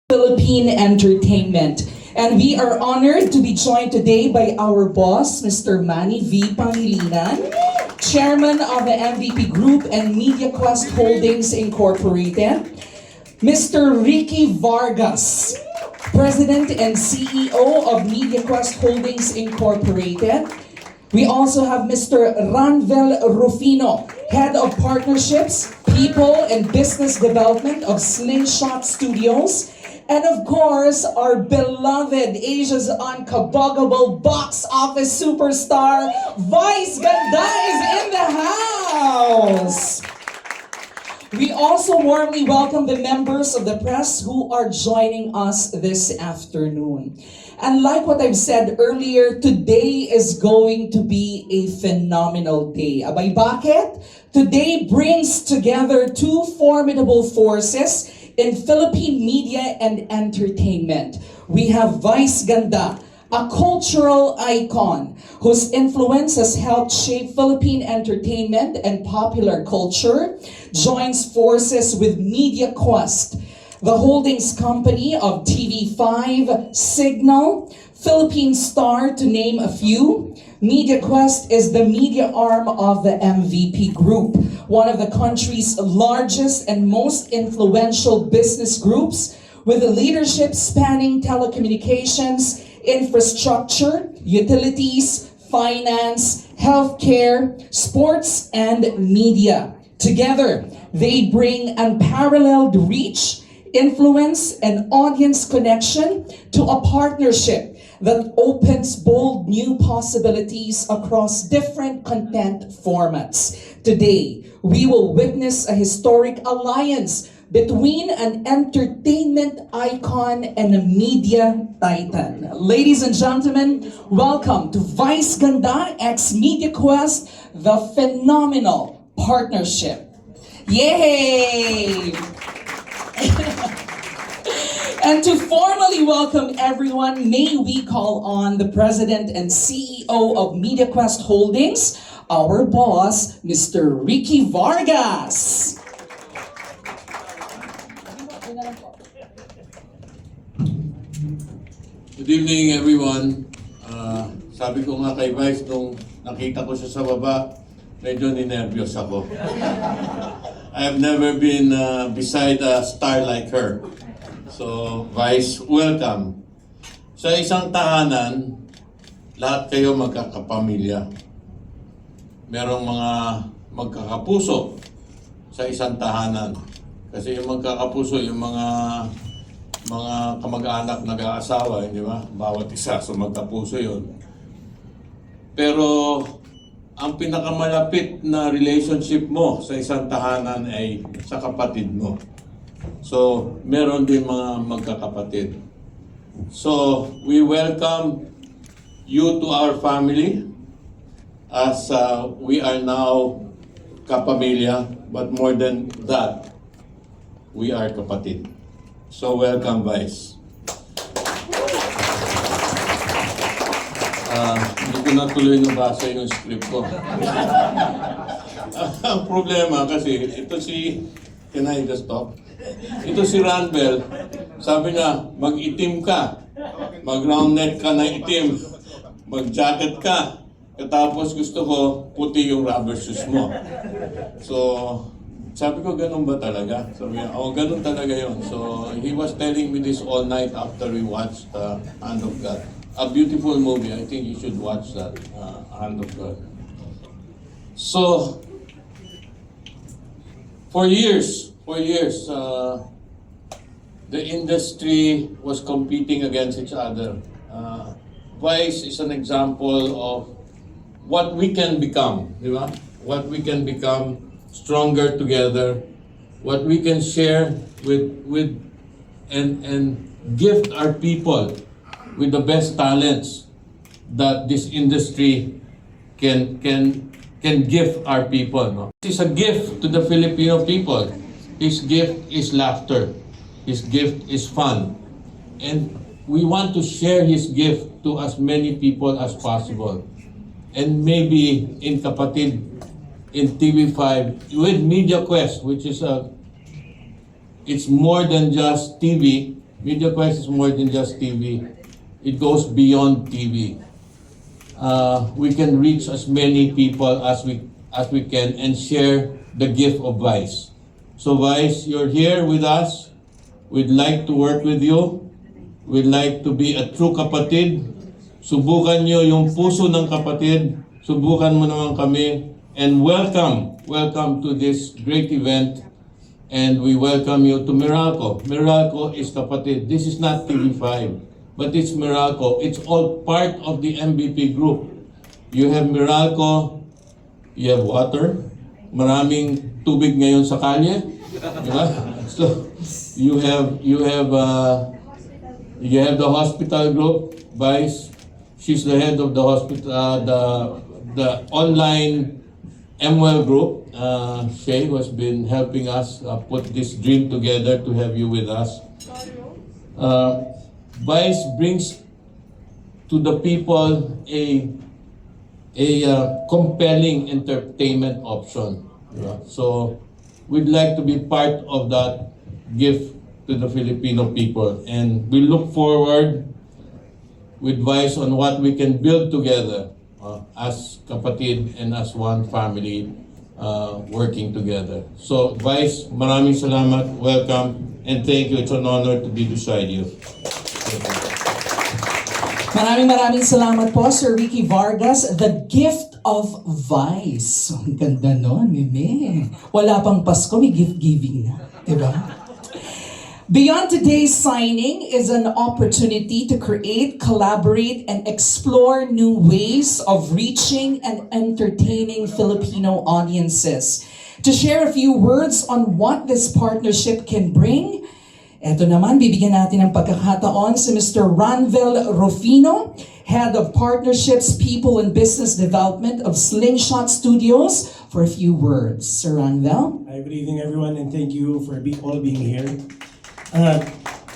Philippine Entertainment. And we are honored to be joined today by our boss, Mr. Manny V. Pangilinan, Chairman of the MVP Group and MediaQuest Holdings Incorporated, Mr. Ricky Vargas, President and CEO of MediaQuest Holdings Incorporated. We also have Mr. Ranvel Rufino, Head of Partnerships, People and Business Development of Slingshot Studios. And of course, our beloved Asia's unkabuggable box office superstar, Vice Ganda is in the house! We also warmly welcome the members of the press who are joining us this afternoon. And like what I've said earlier, today is going to be a phenomenal day. Abay, bakit? Today brings together two formidable forces in Philippine media and entertainment. We have Vice Ganda, a cultural icon whose influence has helped shape Philippine entertainment and popular culture, joins forces with MediaQuest, the holdings company of TV5, Signal, Philippine Star, to name a few. MediaQuest is the media arm of the MVP Group, one of the country's largest and most influential business groups, with a leadership spanning telecommunications, infrastructure, utilities, finance, healthcare, sports, and media. Together, they bring unparalleled reach, influence, and audience connection to a partnership that opens bold new possibilities across different content formats. Today, we will witness a historic alliance between an entertainment icon and a media titan. Ladies and gentlemen, welcome to Vice Ganda x MediaQuest, the phenomenal partnership. Yay! And to formally welcome everyone, may we call on the President and CEO of MediaQuest Holdings, our boss, Mr. Ricky Vargas. Good evening, everyone. Sabi ko nga kay Vice, nung nakita ko siya sa baba, medyo ninervyos ako. I have never been beside a star like her. So, Vice, welcome. Sa isang tahanan, lahat kayo magkakapamilya. Merong mga magkakapuso sa isang tahanan. Kasi yung magkakapuso, yung mga kamag-anak nag-aasawa, di ba? Bawat isa, so magkapuso yun. Pero, ang pinakamalapit na relationship mo sa isang tahanan ay sa kapatid mo. So, meron din mga magkakapatid. So, we welcome you to our family as we are now kapamilya, but more than that, we are kapatid. So, welcome, Vice. Hindi ko na tuloy nabasa yung script ko. Ang problema kasi, ito si... Can I just talk? Ito si Ranvel, sabi niya, mag-itim ka, mag-round neck ka na itim, mag-jacket ka, katapos gusto ko puti yung rubber shoes mo. So, sabi ko, ganun ba talaga? Sabi niya, oh, ganun talaga yun. So, he was telling me this all night after we watched Hand of God. A beautiful movie. I think you should watch that, Hand of God. So, for years, the industry was competing against each other. Vice is an example of what we can become, di ba? What we can become stronger together, what we can share with and gift our people with the best talents that this industry can give our people. No? It's a gift to the Filipino people. His gift is laughter. His gift is fun. And we want to share his gift to as many people as possible. And maybe in Kapatid, in TV5, with MediaQuest, which is it's more than just TV. MediaQuest is more than just TV. It goes beyond TV. We can reach as many people as we can and share the gift of Vice. So Vice, you're here with us. We'd like to work with you. We'd like to be a true kapatid. Subukan nyo yung puso ng kapatid. Subukan mo naman kami. And welcome to this great event. And we welcome you to Meralco. Meralco is kapatid. This is not TV5, but it's Meralco. It's all part of the MVP group. You have Meralco, you have water, maraming tubig ngayon sa kalye. Diba? So you have the hospital group. Vice, she's the head of the hospital, the online MWell group. Shay, who has been helping us put this dream together to have you with us. Vice brings to the people a compelling entertainment option. Diba? So we'd like to be part of that gift to the Filipino people, and we look forward with Vice on what we can build together as kapatid and as one family working together. So Vice, maraming salamat, welcome, and thank you. It's an honor to be beside you. Maraming salamat po, Sir Ricky Vargas, the gift of Vice. Ang ganda nun, Meme. Wala pang Pasko, may gift-giving na. Diba? Beyond today's signing is an opportunity to create, collaborate, and explore new ways of reaching and entertaining Filipino audiences. To share a few words on what this partnership can bring, eto naman, bibigyan natin ng pagkakataon si Mr. Ranvel Rufino, Head of Partnerships, People and Business Development of Slingshot Studios, for a few words. Sir Ranvel? Hi, good evening everyone, and thank you for all being here.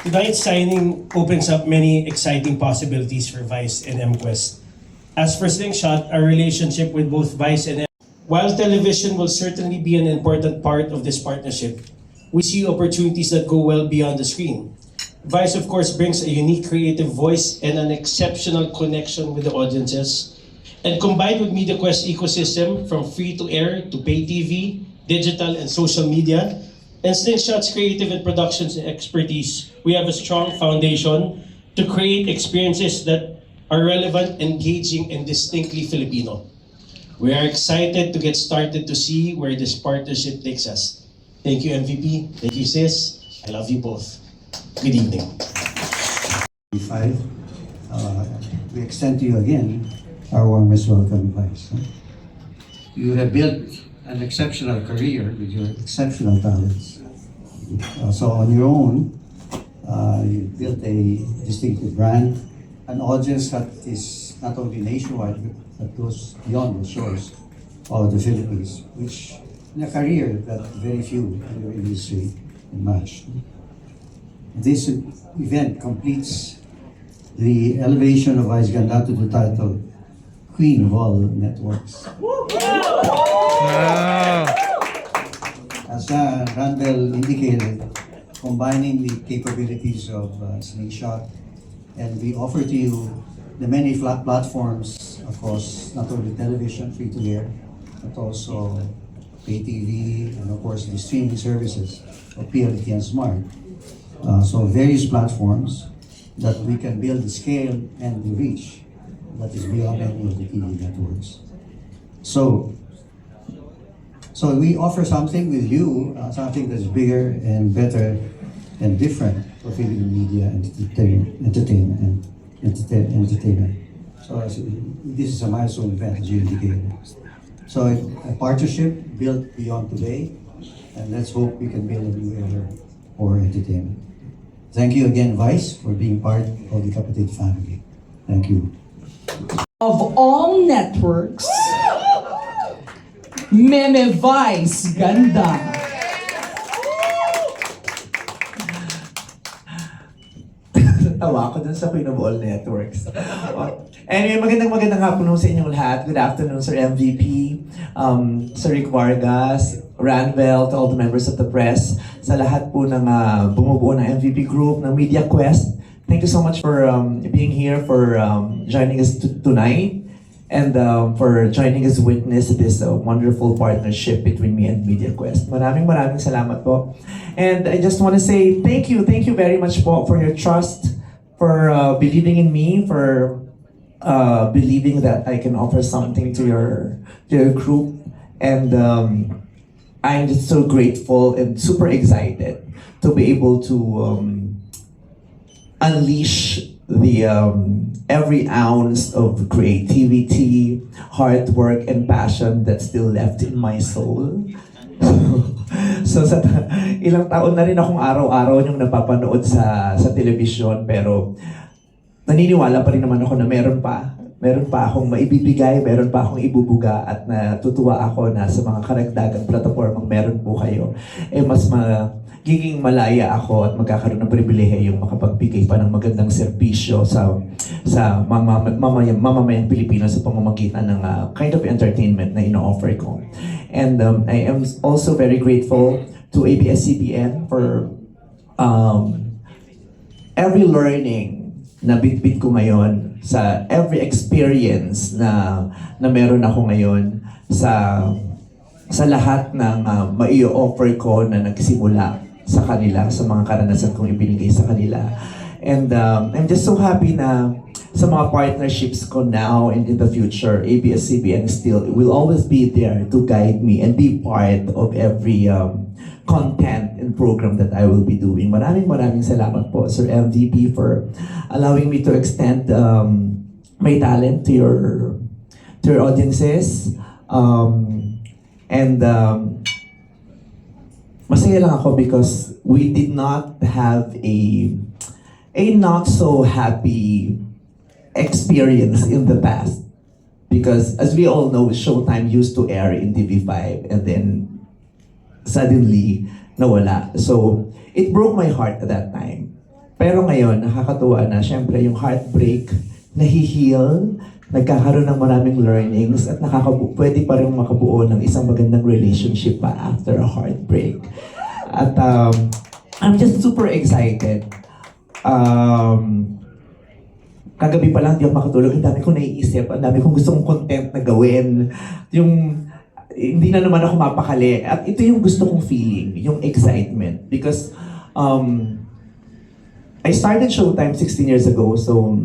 Tonight's signing opens up many exciting possibilities for Vice and MQuest. As for Slingshot, our relationship with both Vice and while television will certainly be an important part of this partnership, we see opportunities that go well beyond the screen. Vice, of course, brings a unique creative voice and an exceptional connection with the audiences. And combined with MediaQuest ecosystem, from free-to-air to pay TV, digital and social media, and Slingshot's creative and productions expertise, we have a strong foundation to create experiences that are relevant, engaging, and distinctly Filipino. We are excited to get started to see where this partnership takes us. Thank you, MVP. Thank you, Sis. I love you both. Good evening. We extend to you again our warmest welcome, Vice. You have built an exceptional career with your exceptional talents. So on your own, you built a distinctive brand, an audience that is not only nationwide, but goes beyond the shores of the Philippines, which in a career that very few in your industry can match. This event completes the elevation of Vice Ganda to the title Queen of all networks. As Randall indicated, combining the capabilities of Slingshot, and we offer to you the many flat platforms across not only television, free-to-air, but also pay TV, and of course the streaming services of PLDT and Smart. So various platforms that we can build the scale and the reach that is beyond any of the TV networks. So we offer something with you, something that's bigger and better and different for Filipino media and entertainment. So this is a milestone event, as you indicated. So a partnership built beyond today, and let's hope we can build a new era for entertainment. Thank you again, Vice, for being part of the Kapatid family. Thank you. Of all networks, Meme Vice Ganda. Tawa ko dun sa Queen of All Networks. Anyway, magandang hapon sa inyong lahat. Good afternoon, Sir MVP, Sir Rick Vargas, Ranvel, to all the members of the press, sa lahat po ng bumubuo ng MVP Group, ng Media Quest. Thank you so much for being here, for joining us tonight, and for joining us witness this wonderful partnership between me and Media Quest. Maraming salamat po. And I just want to say thank you very much po for your trust, for believing in me, for believing that I can offer something to your group. And I'm just so grateful and super excited to be able to unleash the every ounce of creativity, hard work, and passion that's still left in my soul. So sa ilang taon na rin akong araw-araw yung napapanood sa telebisyon, pero naniniwala pa rin naman ako na meron pa akong maibibigay, meron pa akong ibubuga, at natutuwa ako na sa mga karagdagang platapormang meron po kayo, mas magiging malaya ako at magkakaroon ng pribilehiyong makapagbigay pa ng magandang serbisyo sa mamamayang Pilipino sa pamamagitan ng kind of entertainment na ino-offer ko. And I am also very grateful to ABS-CBN for every learning na bitbit ko ngayon, sa every experience na meron ako ngayon, sa lahat ng mai-offer ko na nagsimula sa kanila, sa mga karanasan kong ibinigay sa kanila. And I'm just so happy na sa mga partnerships ko now and in the future, ABS-CBN still will always be there to guide me and be part of every content and program that I will be doing. Maraming salamat po, Sir MVP, for allowing me to extend my talent to your audiences. Masaya lang ako because we did not have a not so happy experience in the past. Because as we all know, Showtime used to air in TV5 and then suddenly nawala. So it broke my heart at that time. Pero ngayon, nakakatuwa na, syempre yung heartbreak, nahi-heal, nagkakaroon ng maraming learnings, at pwede pa rin makabuo ng isang magandang relationship pa after a heartbreak. At I'm just super excited. Kagabi pa lang di ako makatulog, ang dami kong naiisip, ang dami kong gustong content na gawin. Hindi na naman ako mapakali. At ito yung gusto kong feeling, yung excitement. Because I started Showtime 16 years ago, so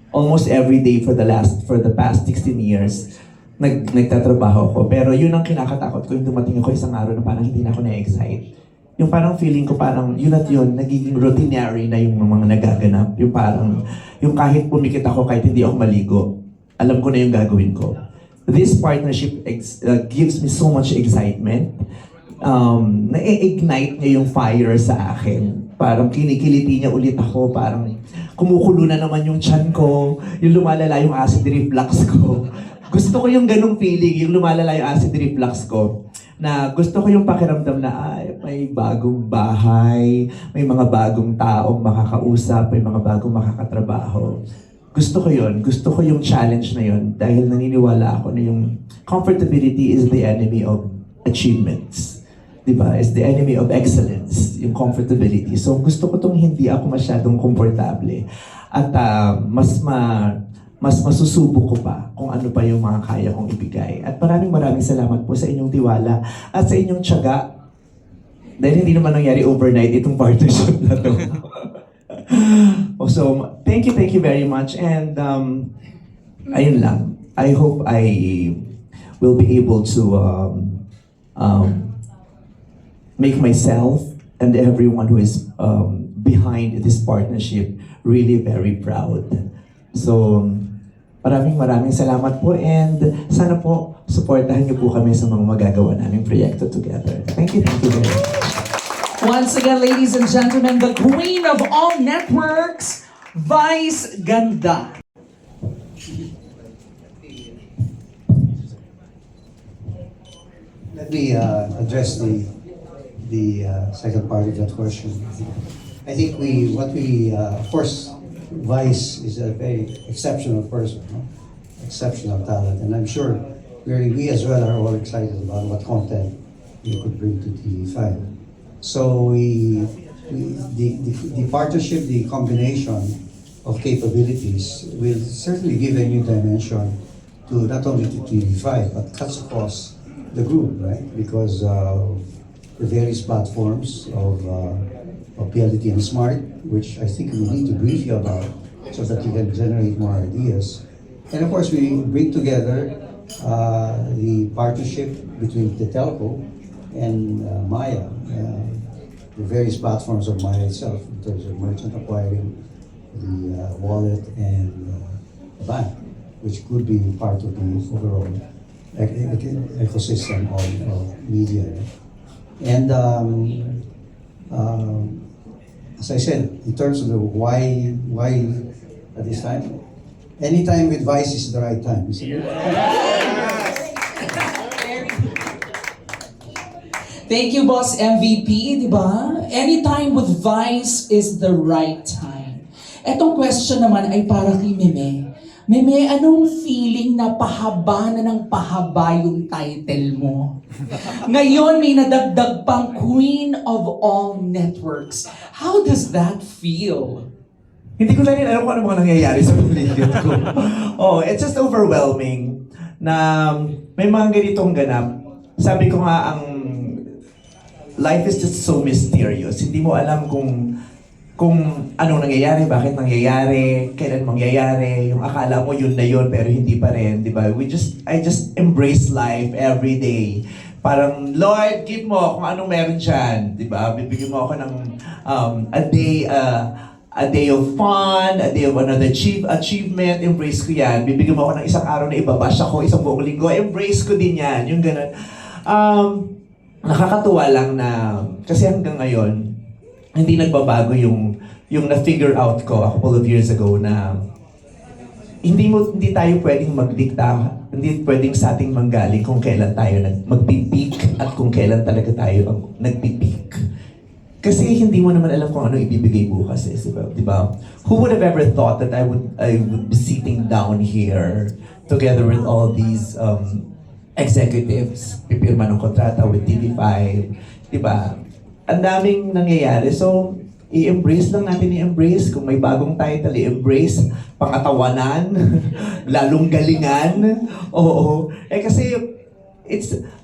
almost every day for the past 16 years, nagtatrabaho ko. Pero yun ang kinakatakot ko, yung dumating ako isang araw na parang hindi na ako na-excite. Yung parang feeling ko parang yun at yun, nagiging routinary na yung mga nagaganap. Yung kahit pumikit ako, kahit hindi ako maligo, alam ko na yung gagawin ko. This partnership gives me so much excitement. Na-ignite niya yung fire sa akin. Parang kinikiliti niya ulit ako, parang kumukulo na naman yung tiyan ko, yung lumalala yung acid reflux ko. Gusto ko yung ganung feeling, yung lumalala yung acid reflux ko. Na gusto ko yung pakiramdam na may bagong bahay, may mga bagong taong makakausap, may mga bagong makakatrabaho. Gusto ko yun. Gusto ko yung challenge na yun dahil naniniwala ako na yung comfortability is the enemy of achievements. Diba? Is the enemy of excellence, yung comfortability. So gusto ko tong hindi ako masyadong komportable. At mas masusubok ko pa kung ano pa yung mga kaya kong ibigay. At maraming salamat po sa inyong tiwala at sa inyong tiyaga. Dahil hindi naman nangyari overnight itong partnership na to. So, thank you very much. And ayun lang. I hope I will be able to make myself and everyone who is behind this partnership really very proud. So, maraming salamat po, and sana po supportahan niyo po kami sa mga magagawa naming proyekto together. Thank you very much. Once again, ladies and gentlemen, the queen of all networks, Vice Ganda. Let me address the second part of that question. I think of course, Vice is a very exceptional person, no? Exceptional talent, and I'm sure we as well are all excited about what content you could bring to TV5. So the partnership, the combination of capabilities will certainly give a new dimension to not only to TV5 but cuts across the group, right? Because the various platforms of PLDT and Smart, which I think we need to brief you about so that you can generate more ideas. And of course, we bring together the partnership between the telco and Maya, the various platforms of Maya itself in terms of merchant acquiring, the wallet, and the bank, which could be part of the overall ecosystem of media. And as I said, in terms of the why at this time, any time with Vice is the right time. Thank you, Boss MVP, di ba? Anytime with Vice is the right time. Etong question naman ay para kay Meme. Meme, anong feeling na pahaba na ng pahaba yung title mo? Ngayon, may nadagdag pang Queen of All Networks. How does that feel? Hindi ko na rin alam kung ano mga nangyayari sa paligid ko. It's just overwhelming na may mga ganitong ganap. Sabi ko nga, ang life is just so mysterious. Hindi mo alam kung anong nangyayari, bakit nangyayari, kailan mangyayari, yung akala mo yun na yun, pero hindi pa rin, di ba? I just embrace life every day. Parang, Lord, give mo kung anong meron dyan, di ba? Bibigyan mo ako ng a day of fun, a day of another achievement, embrace ko yan. Bibigyan mo ako ng isang araw na ibabash ako, isang buong linggo, embrace ko din yan, yung ganun. Nakakatuwa lang na, kasi hanggang ngayon, hindi nagbabago yung na-figure out ko a couple of years ago na hindi tayo pwedeng magdikta, hindi pwedeng sa ating manggaling kung kailan tayo magpipik at kung kailan talaga tayo ang nagpipik. Kasi hindi mo naman alam kung ano ibibigay bukas eh, di ba? Who would have ever thought that I would be sitting down here together with all these executives, pipirma ng kontrata with TV5, di ba? Ang daming nangyayari. So, i-embrace lang natin i-embrace. Kung may bagong title, i-embrace. Pangatawanan. Lalong galingan. Oo. Kasi,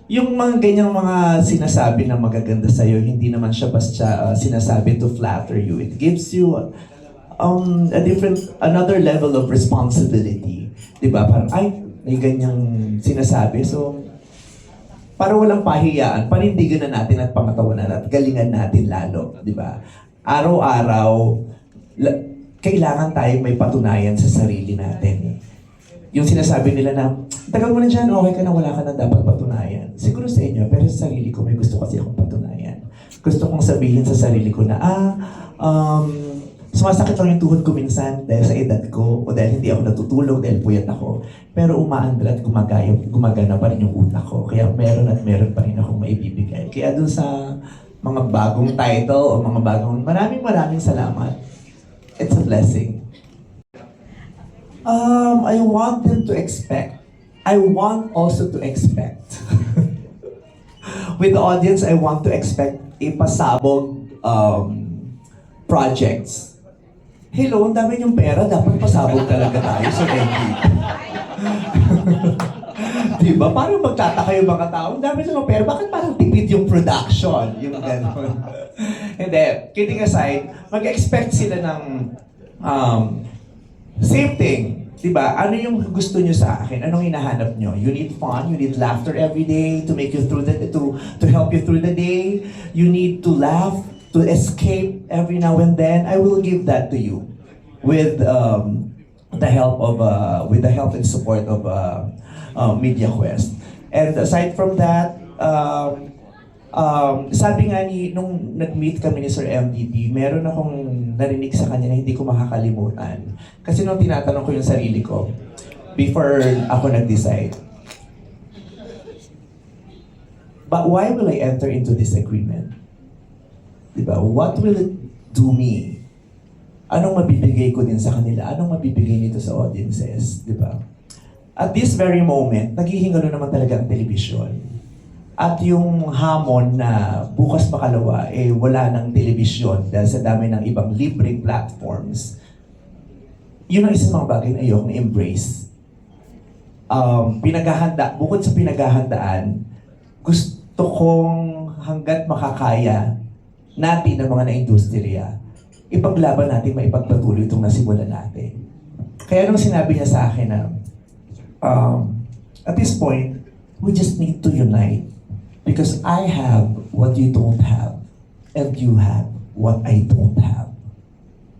yung mga ganyang mga sinasabi na magaganda sa'yo, hindi naman siya basta sinasabi to flatter you. It gives you another level of responsibility. Diba? Parang, may ganyang sinasabi. So, para walang pahiyaan, panindigan na natin at pangatawanan at galingan natin lalo, di ba? Araw-araw, kailangan tayong may patunayan sa sarili natin. Yung sinasabi nila na, tagal mo na dyan, okay ka na, wala ka na dapat patunayan. Siguro sa inyo, pero sa sarili ko, may gusto kasi akong patunayan. Gusto kong sabihin sa sarili ko na, sumasakit lang yung tuhod ko minsan dahil sa edad ko o dahil hindi ako natutulog dahil puyat ako. Pero umaandar at gumagana pa rin yung utak ko. Kaya meron pa rin akong maibibigay. Kaya dun sa mga bagong title o mga bagong maraming salamat. It's a blessing. I want them to expect. I want also to expect. With the audience, I want to expect a pasabog projects. Hello, ang dami niyong pera, dapat pasabog talaga tayo sa MVP. Diba? Parang magtataka yung mga tao, ang dami niyong pera, bakit parang tipid yung production? Yung gano'n. Hindi, kidding aside, mag-expect sila ng same thing. Diba? Ano yung gusto niyo sa akin? Anong hinahanap niyo? You need fun, you need laughter every day to make you through to help you through the day. You need to laugh, to escape every now and then. I will give that to you with the help and support of MediaQuest. And aside from that, sabi nga nung nag-meet kami ni Sir MVP, meron akong narinig sa kanya na hindi ko makakalimutan. Kasi nung tinatanong ko yung sarili ko, before ako nag-decide, but why will I enter into this agreement? Diba? What will it do me? Anong mabibigay ko din sa kanila? Anong mabibigay nito sa audiences? Diba? At this very moment, naghihingalo naman talaga ang telebisyon. At yung hamon na bukas makalawa, wala ng telebisyon dahil sa dami ng ibang libreng platforms. Yun ang isang mga bagay na ayokong embrace. Bukod sa pinaghahandaan, gusto kong hanggat makakaya natin ang mga na-industriya, ipaglaban natin, maipagpatuloy itong nasimulan natin. Kaya nung sinabi niya sa akin na, at this point, we just need to unite. Because I have what you don't have, and you have what I don't have.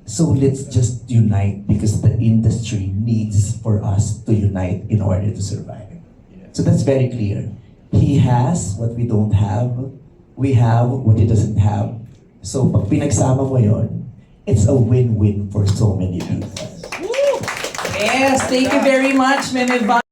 So let's just unite because the industry needs for us to unite in order to survive. So that's very clear. He has what we don't have. We have what he doesn't have. So pag pinagsama mo yon, it's a win-win for so many people. Yes, thank you very much, Meme